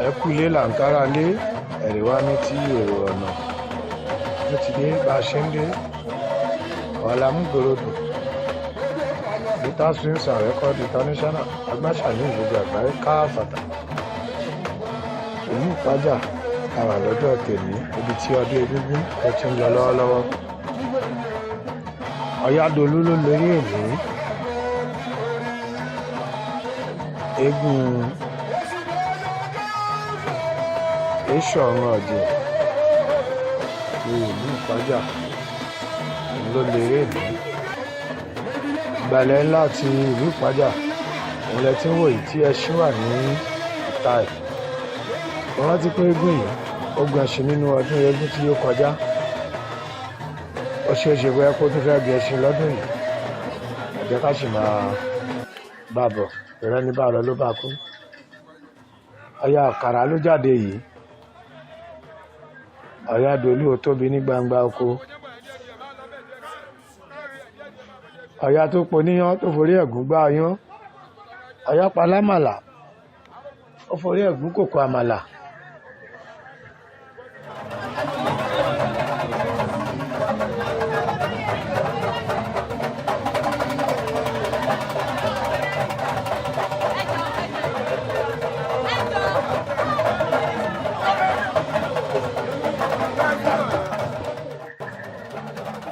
ẹ kú ilé làǹkárá lé ẹ̀rí wá ní tí èrò ọ̀nà ló ti dé bá a ṣe ń dé ọ̀làmúgbòròdù Guitar Strings and Record International agbáṣàní ìgbèjì àgbáyé káfàtà ìlú ìpájà àwà lọ́jọ́ tèmi ibi tí ọdún egúngún ó ti ń lọ lọ́wọ́lọ́wọ́. Ọ̀yádolú ló lórí èmi eégún Èṣọ̀run ọ̀jẹ̀ ní ìlú ìpájà ló lérè èmi. Ìgbàlẹ̀ ńlá ti ìlú ìpájà òun lẹ tí ń wò yìí tí ẹṣin wà ní ìta ẹ̀. Mo rántí pé eégún yìí ó gbọ́n ẹṣin nínú ọdún eégún tí ó kọjá. Ó ṣeé ṣe bóyá kó tún fẹ́ gbé ẹṣin lọ́dún yìí. Ẹ jẹ́ ká sì máa bá bọ̀ ìrẹ́ni bá lọ ló bá kú. Ọya àkàrà ló jáde yìí. Ọ̀yádolú ó tóbi ní gbangba oko. Ọya tó poníyán tó forí ẹ̀gún gbá ọyán. Ọya palámàlà ó forí ẹ̀gún kòkó àmàlà.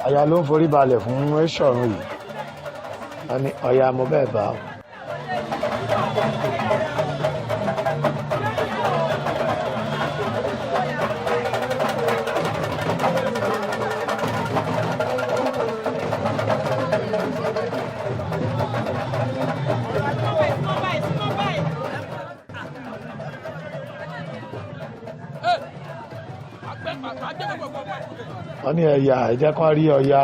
Ọya ló ń forí balẹ̀ fún Èṣọ̀run yìí. Wọ́n ní ọya mo bẹ́ẹ̀ bá ọ. Wọ́n ní ẹ̀yà ẹ̀jẹ̀ kan rí ọya.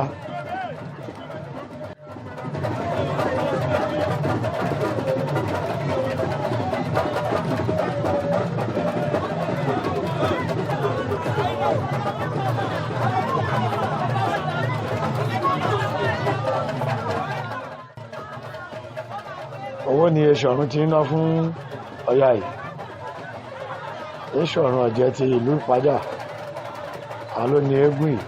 Owó ni Èṣọ̀run ti ń ná fún ọya yìí. Èṣọ̀run ọ̀jẹ̀ ti ìlú ìpájà àwọn ló ní eégún yìí.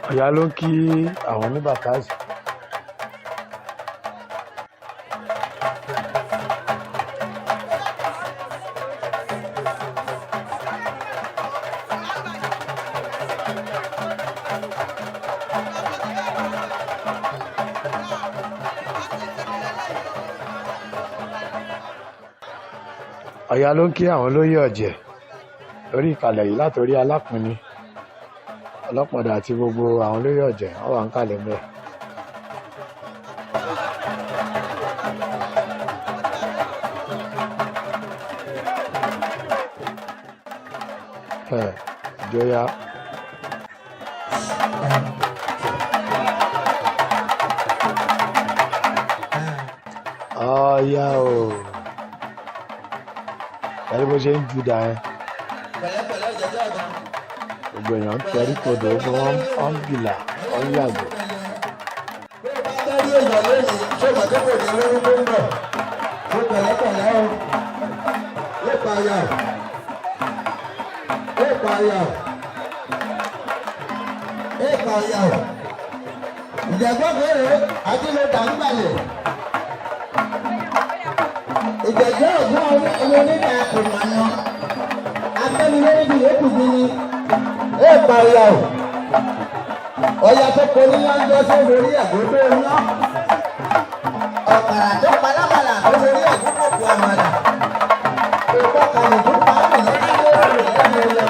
Ọya ló ń kí àwọn oníbàtà yìí. Ọya ló ń kí àwọn olóyè ọ̀jẹ̀ lórí ìkàlẹ̀ yìí látòrí alápinni ọlọ́pàdà àti gbogbo àwọn olóyè ọ̀jẹ̀ wọ́n wà ń kàlẹ̀ mẹ́. Ìjọya ọya o ẹni bó ṣe ń ju dà ẹ́. Gbogbo èèyàn ń tẹrí kodò fún wọn ń bìlà wọn yàgò. èèyàn lónìí ṣé màá tó kò ní lórí tó ń bọ̀ tó pẹ̀lẹ́pẹ̀lẹ́ o lépa ayà lépa ayà lépa ayà ìjẹ̀gbọ́n bèrè àdínlódà ń gbàlẹ̀ ìjẹ̀gbọ́n ọ̀gbọ́n ọmọ oníta ìmọ̀nà abẹ́nulórí bí yókù bí ní lépa ayà ọ̀yà tó kọ ní lọ́jọ́ tó lórí ẹ̀gbọ́n tó ń ná ọ̀kàrà tó palábàlà tó lórí ẹ̀gbọ́n tó kù àmàlà òkú kàlù tó pa á nìyẹn tó lórí ẹ̀gbọ́n tó lọ.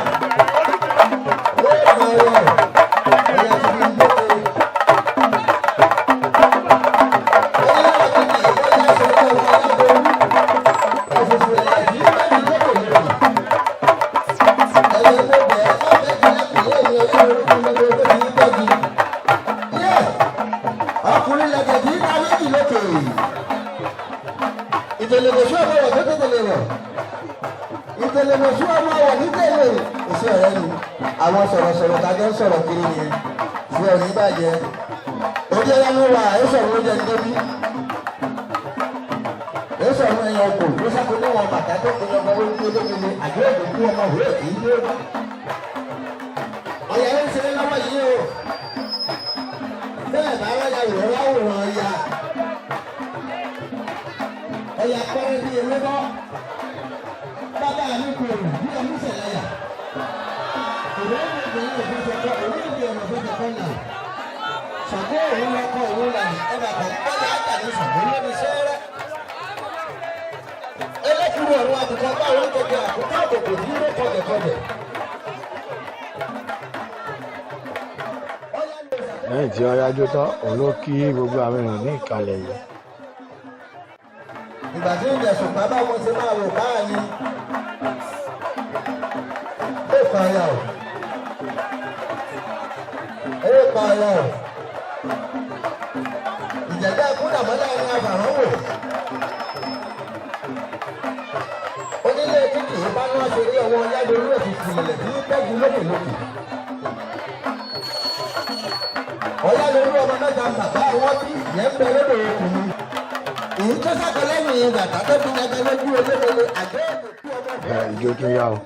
Àwọn sọ̀rọ̀sọ̀rọ̀ kájọ ń sọ̀rọ̀ kiri yẹn fún ẹ̀rí bàjẹ́ ojú ẹ̀yà ló wà ẹ̀ sọ̀rọ̀ oúnjẹ ní débi ẹ̀ sọ̀rọ̀ ẹ̀yà ọkọ̀ ló ṣàkóso wọn bàtà tó kún ọmọ orí tó lóbi ní àgbẹ̀ èdè kú ọmọ òwe kì í dé ọ̀yà ló ń ṣe lọ́wọ́ yìí o bẹ́ẹ̀ bá wáyà wò láwòrán ọ̀yà pẹ́rẹ́ bí ewé bọ́ bàbá mi kò rò bí ọmú ṣẹlẹ̀ yà. Ṣàgbé òun lọ́kọ̀ òun là ní ẹ̀bà kan gbọ́dọ̀ àtàlẹ́ ṣàgbé lórí sẹ́rẹ́. Ẹlẹ́kùnrin ọ̀run àtìkọ́ bá orí kẹ̀kẹ́ àkókò àbòkò ní ilé kọ̀gẹ̀kọ̀gẹ̀. Lẹ́yìn tí ọ̀yájú tán òun ló kí gbogbo àwọn èèyàn ní ìkàlẹ̀ yìí. Ìgbà tí ìjẹ̀ ṣùpá bá wọn ṣe máa wò báà ni ó fàyà ò. Ìjẹ̀dá kúndàmọ́lá ni àbàrán wò. Onílé títì bá ní wọ́n ṣe rí ọwọ́ Ọ̀yádolú òfìfì ilẹ̀ tí ń tẹ́jú lókèlókè. Ọ̀yádolú ọmọ mẹ́ta bàbá wọn bí ìyẹn ń bẹ lódò òkùnrin. Èyí tó sákọ lẹ́yìn bàtà tó fi ẹgbẹ́ lójú olómele àgbẹ̀ ètò tí ọmọ ìfẹ́. Ìjó tún yá o.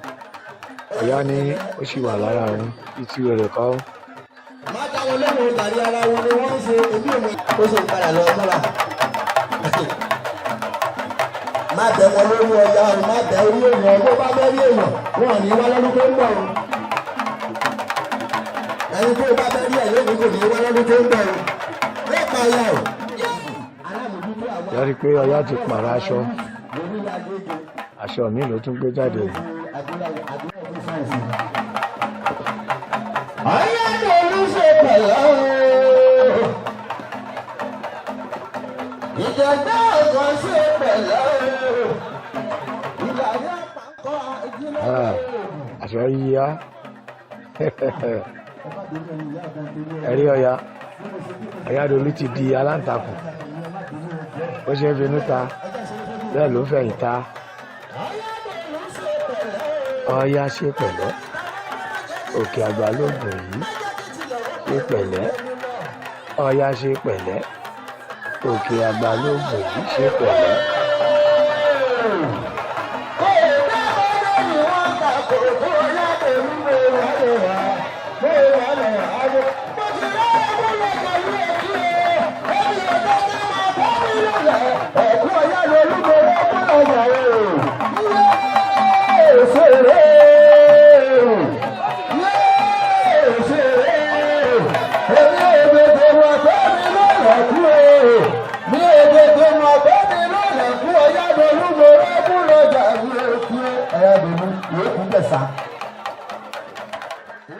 Ọ̀yá ní ó sì wà lára òun títí rẹ̀ kọ́. Má dáwọn lẹ́nu ìdarí ara wọn ni wọ́n ń ṣe ebi òun ó ṣe padà lọ múra. Má bẹ̀ wọn lórí ọjà o, má bẹ̀ orí èèyàn bó bá bẹ́ rí èèyàn wọn ní wá lọ́dún tó ń bọ̀ o. Ẹni tó bá bẹ́ rí ẹ̀ lónìí kò ní wá lọ́dún tó ń bọ̀ o. Lẹ́ẹ̀ka ọ̀yà o. Yọrí pé Ọ̀yá ti pààrọ̀ aṣọ mi ló tún gbé jáde. Ọ̀yádolú ṣe pẹ̀lẹ́ o. Ìjẹ̀dá ọ̀kan ṣe pẹ̀lẹ́ o. Ìlàrí àpapọ̀ ìjìnlẹ̀. Aṣọ yíyá. Ẹ̀rí Ọ̀yá. Ọ̀yádolú ti di aláǹtakùn. Ó ṣe ń finú ta. Bẹ́ẹ̀ ló ń fẹ̀yìn ta. Ọ̀yá ṣe pẹ̀lẹ́. Òkè àgbà ló gùn yìí ṣe pẹ̀lẹ́. Ọ̀yá ṣe pẹ̀lẹ́. Òkè àgbà ló gùn yìí ṣe pẹ̀lẹ́.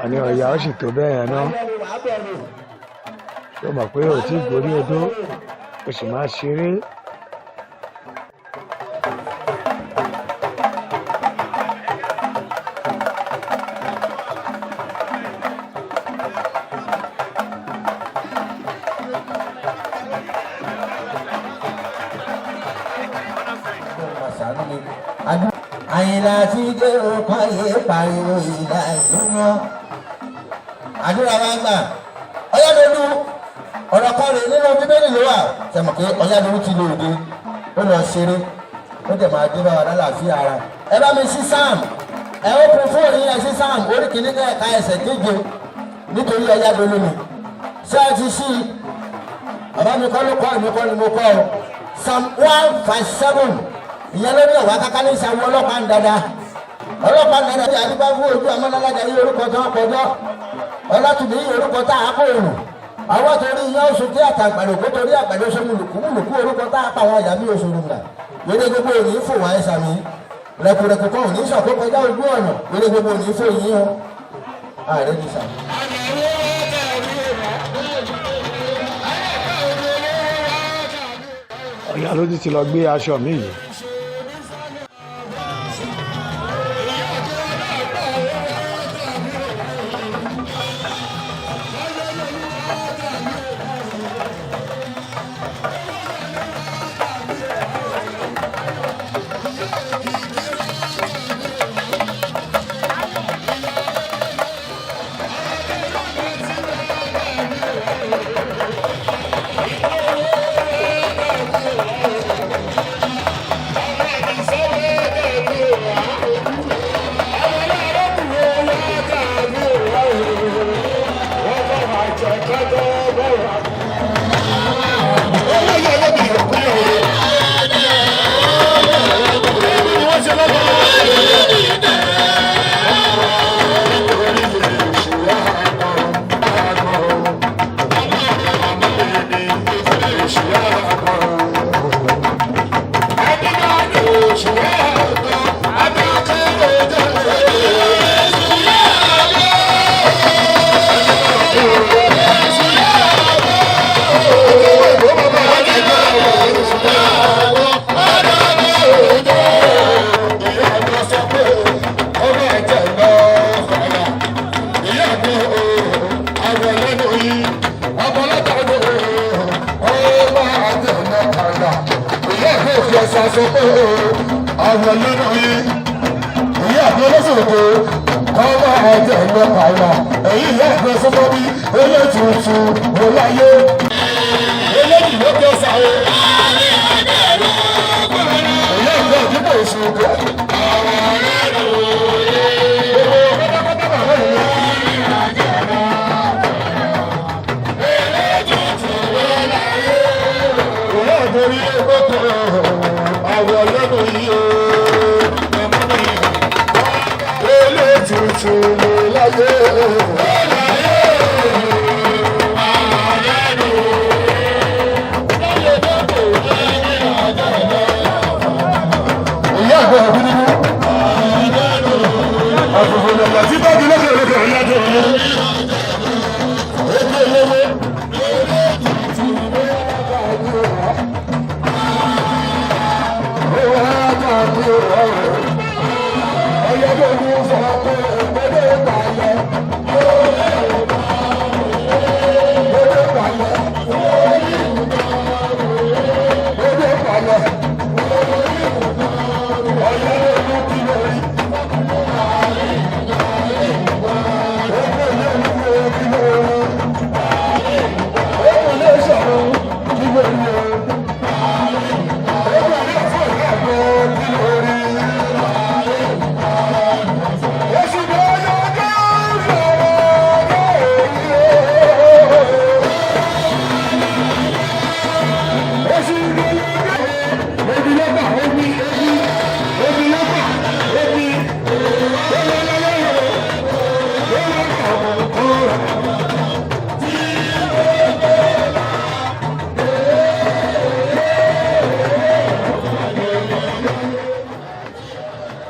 Àní Ọ̀yá ó sì tó bẹ́ẹ̀ yẹn náà. Ṣé o mọ̀ pé o ti gorí odó o sì máa ṣeré? Àyìnlá ti dé òkú ayé pariwo ìlà ìdúró. Àdúrà wa gbà. Ọ̀yádolú ọ̀rọ̀ kan rèé nínú bíbélì ló wà sẹ́mọ̀ pé Ọ̀yádolú ti lò òde ó lọ ṣeré ó dẹ̀ máa dé bá wa lálàáfíà ara. ẹ bá mi sí Sam ẹ ó pin fóònù yẹn sí Sam orí kìíní ká ẹ̀ka ẹsẹ̀ keje nítorí Ọ̀yádolú mi ṣé ẹ ti sí i bàbá mi kọ́ ló kọ́ èmi kọ́ ni mo kọ́ ọ Psalm 1:7 ìyẹn lórí ọ̀wá káká ní ìṣàwọ̀ ọlọ́pàá ń dada ọlọ́pàá ń dada bí àdúgbò fún ojú amọ́nálájà yí orúkọ tó ń kọjọ́ ọlọ́tùnú yí orúkọ tá a kó òrùn àwọn torí ìyá oṣù tí àtàgbàdo kó torí àgbàdo ṣe múlùkù orúkọ tá a pa àwọn àyà mi oṣù rùmùlà yéde gbogbo òní fò wá ẹ̀sà mi rẹ̀kùrẹ̀kù kan òní sọ̀kó kọjá ojú ọ̀nà yéde gbogbo òní fò yín o ààrẹ ní sàmì. Ọ̀yádolú ti lọ gbé aṣọ mi yìí. Àwọn lẹ́nu yìí ìyá àti olóṣèlú ọmọ ẹ̀jẹ̀ lọ kàwá èyí ìyá àti sọ́kọ́ bí elétùtù wọláyé eléyìí ló kí ọ̀sà o. ìyá àti òdìbò ìṣòro àwọn lẹ́nu yìí o elétùtù wọláyé. ìyá àgbà òbí nínú àfòfò nàgbà tí bá di lọ́sẹ̀ lọ́sẹ̀ ọ̀yájọ́ ọ̀yọ́ ètò ìlẹ́wọ́.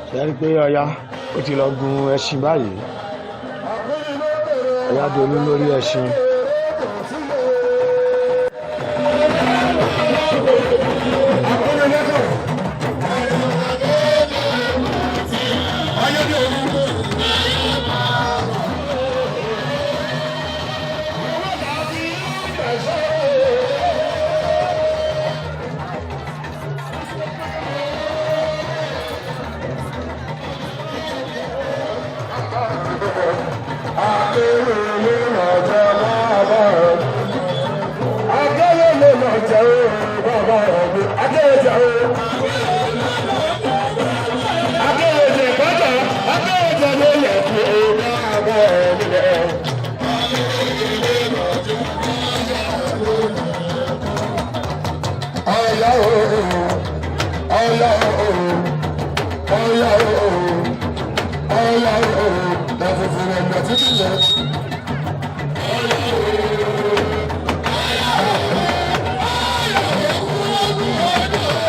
Ṣẹ́rí pé Ọya ó ti lọ gun ẹṣin báyìí. Ọ̀yádolú lórí ẹṣin. Akérèlé ọ̀jọ̀ lọ.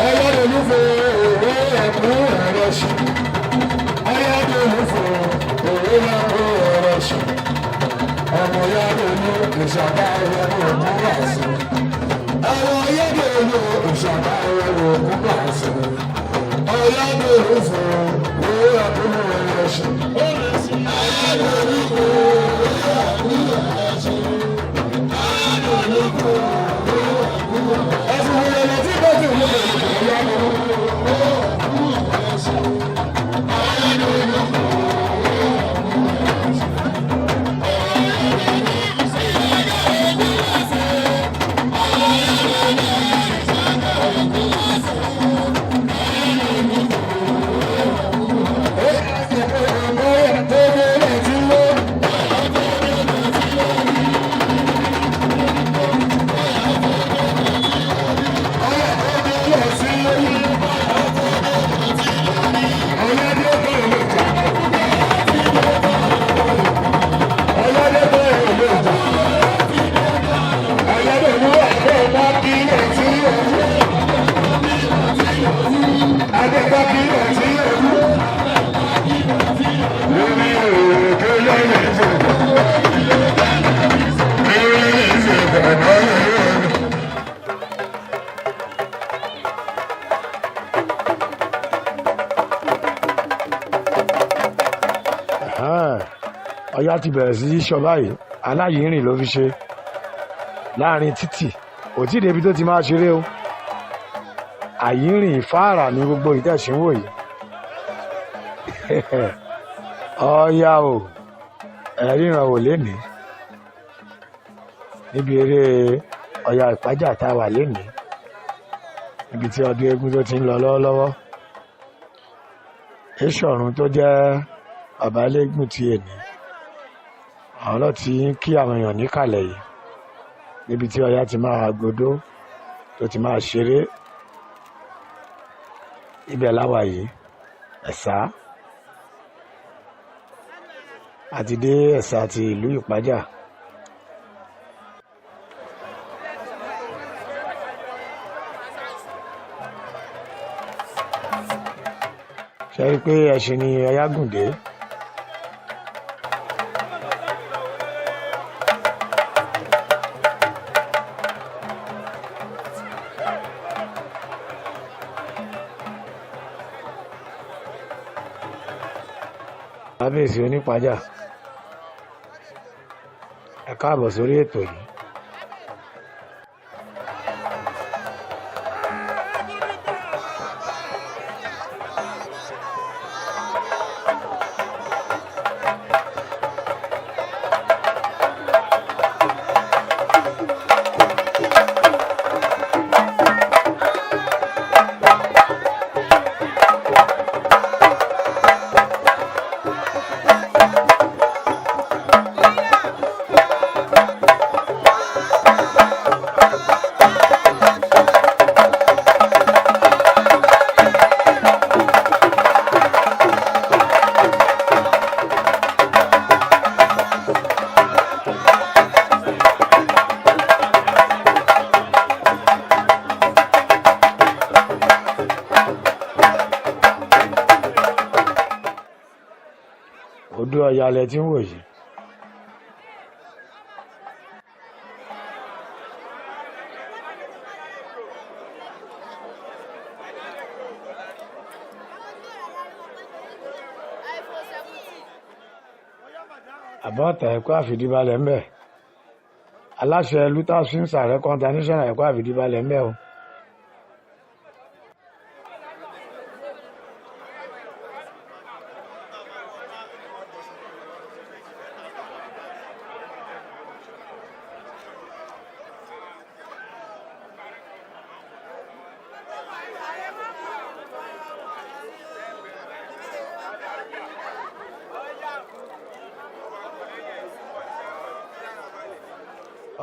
OYADOLU fún òwe ẹ̀kún ẹ̀rọ ṣe. OYADOLU fún òwe ẹ̀kún ẹ̀rọ ṣe. Ọmọ OYADOLU ìṣàkà ẹ̀rọ òkú wàásù. Ọmọ OYADOLU ìṣàkà ẹ̀rọ òkú wàásù. OYADOLU fún òwe ẹ̀kún ẹ̀rọ ṣe. OYADOLU fún òwe ẹ̀kún ẹ̀rọ ṣe. OYADOLU fún ẹ̀sùn ìrẹ̀lẹ̀ tí kò tí ò lè Ọya ti bẹ̀rẹ̀ sí í sọ báyìí, aláyìírìn ló fi ṣe láàrin títì, kò tí ì débi tó ti máa ṣeré o. Àyírìn ìfáàrà ní gbogbo ìtẹ̀sínwó yìí. Ọya o, ẹ̀ríran wò lénìí níbi eré Ọya Ìpájà tá a wà lénìí, níbi tí ọdún eégún tó ti ń lọ lọ́wọ́lọ́wọ́. Èṣọ̀run tó jẹ́ bàbá eléégún ti èní, àwọn náà ti ń kí àwọn èèyàn níkàlẹ̀ yìí, níbi tí Ọya ti máa gbodó tó ti máa ṣeré. Ibẹ̀ láwa yìí, Ẹ̀sà, àti dé Ẹ̀sà ti ìlú Ìpájà. Ṣé rí pé ẹṣin ni Ọya gùn dé? Kábíyèsí Onípájà, ẹ káàbọ̀ sórí ètò yìí. Odò Ọya lẹ tí ń wò yìí. Àbọ̀tà ẹ̀kọ́ àfìdíbalẹ̀ ń bẹ. Aláṣẹ Lutas Films Record International ẹ̀kọ́ àfìdíbalẹ̀ ń bẹ o.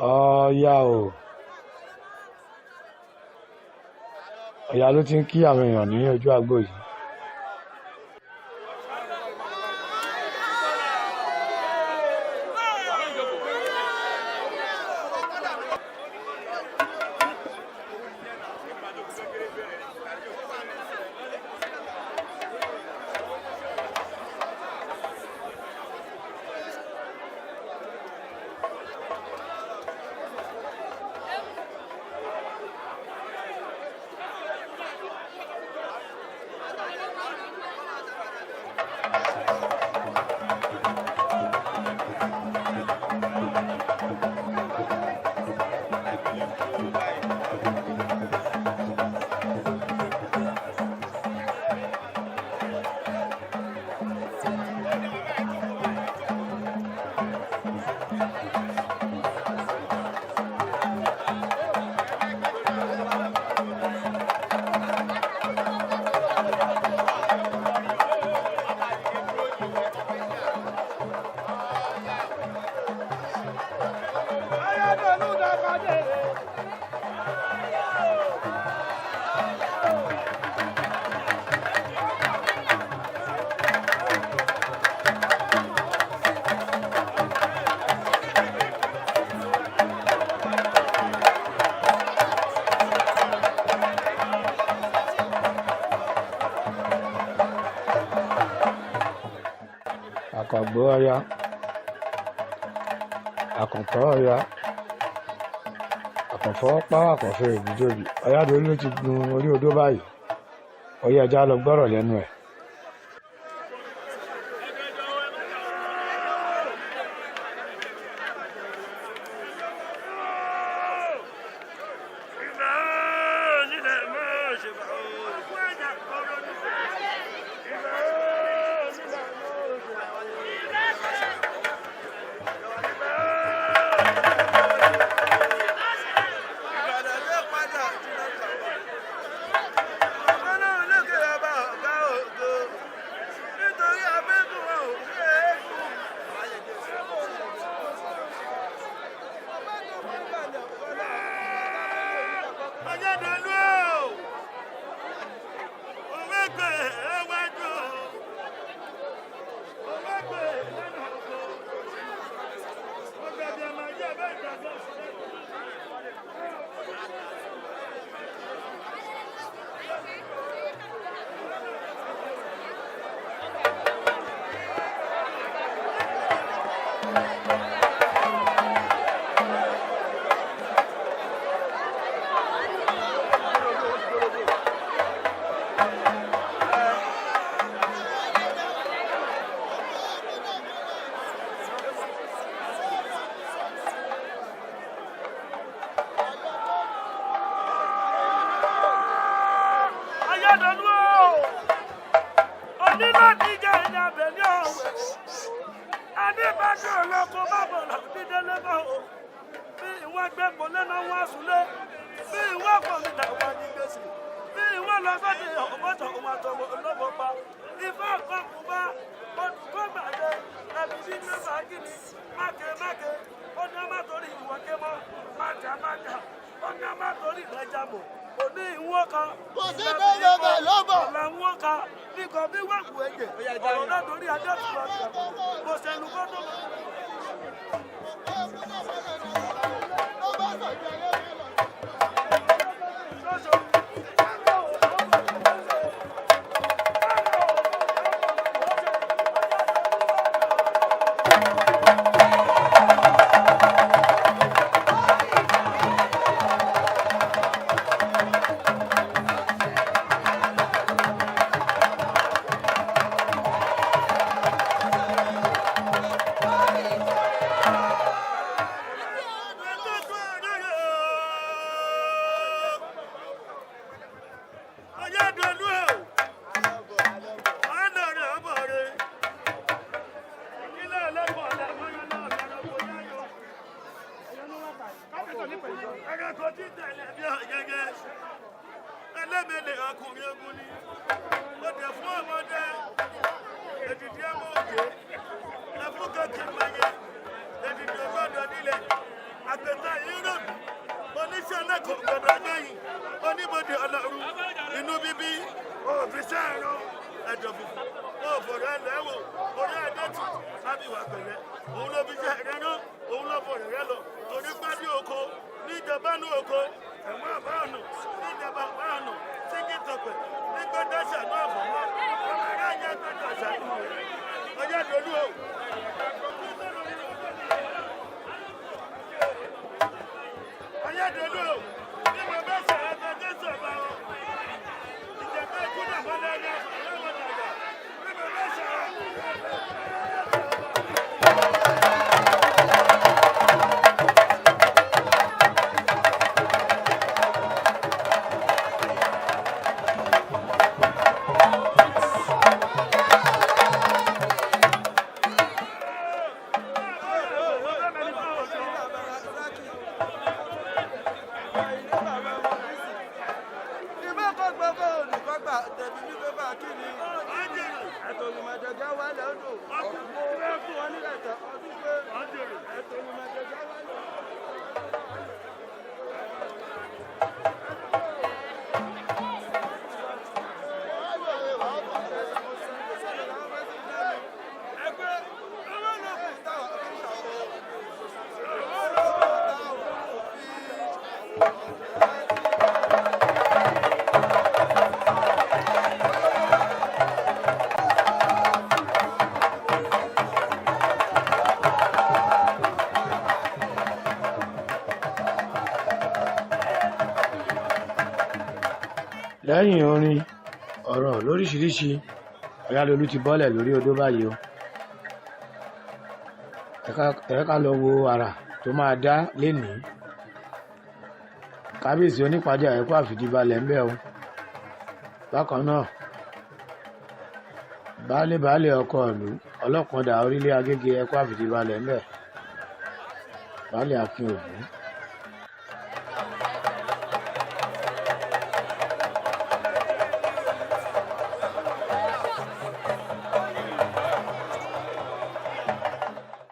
Ọya o, Ọya ló ti ń kí àwọn èèyàn ní ojú agbo yìí. Àkàngbó Ọya, àkàntọ́ Ọya, àkànfọ́ páwọ́ àkànfẹ́ ìbújòbí. Ọ̀yádolú ló ti gun orí odó báyìí. Ọya ẹja lọ gbọ́rọ̀ lẹ́nu ẹ̀. lẹ́yìn orin ọ̀rọ̀ lóríṣiríṣi Ọ̀yádolú ti bọ́lẹ̀ lórí odó báyìí o. ẹ ká lọ wo àrà tó máa dá lénìí. kábíyèsí onípàjà ẹ kú àfìdíbalẹ̀ ń bẹ̀ o. bákan náà baálé ọkọ ìlú ọlọ́pàá orílẹ̀ Agége ẹ kú àfìdíbalẹ̀ ń bẹ̀. baálé Akin Ògún.